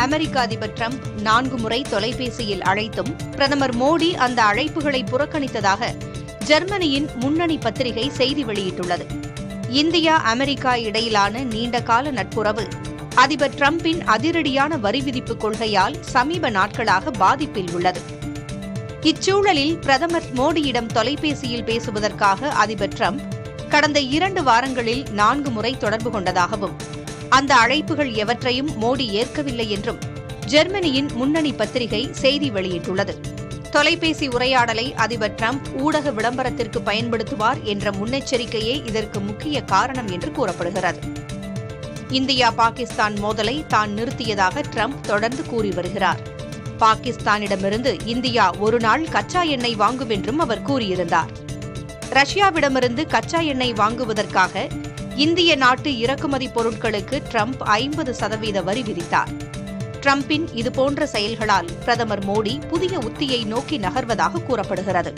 அமெரிக்க அதிபர் டிரம்ப் 4 முறை தொலைபேசியில் அழைத்தும் பிரதமர் மோடி அந்த அழைப்புகளை புறக்கணித்ததாக ஜெர்மனியின் முன்னணி பத்திரிகை செய்தி வெளியிட்டுள்ளது. இந்தியா அமெரிக்கா இடையிலான நீண்டகால நட்புறவு அதிபர் டிரம்பின் அதிரடியான வரி விதிப்பு கொள்கையால் சமீப நாட்களாக பாதிப்பில் உள்ளது. இச்சூழலில் பிரதமர் மோடியிடம் தொலைபேசியில் பேசுவதற்காக அதிபர் டிரம்ப் கடந்த 2 வாரங்களில் 4 முறை தொடர்பு கொண்டதாகவும் அந்த அழைப்புகள் எவற்றையும் மோடி ஏற்கவில்லை என்றும் ஜெர்மனியின் முன்னணி பத்திரிகை செய்தி வெளியிட்டுள்ளது. தொலைபேசி உரையாடலை அதிபர் டிரம்ப் ஊடக விளம்பரத்திற்கு பயன்படுத்துவார் என்ற முன்னெச்சரிக்கையே இதற்கு முக்கிய காரணம் என்று கூறப்படுகிறது. இந்தியா பாகிஸ்தான் மோதலை தான் நிறுத்தியதாக டிரம்ப் தொடர்ந்து கூறி வருகிறார். பாகிஸ்தானிடமிருந்து இந்தியா ஒரு நாள் கச்சா எண்ணெய் வாங்கும் என்றும் அவர் கூறியிருந்தார். ரஷ்யாவிடமிருந்து கச்சா எண்ணெய் வாங்குவதற்காக இந்திய நாட்டு இறக்குமதி பொருட்களுக்கு டிரம்ப் 50% வரி விதித்தார். டிரம்பின் இதுபோன்ற செயல்களால் பிரதமர் மோடி புதிய உத்தியை நோக்கி நகர்வதாக கூறப்படுகிறது.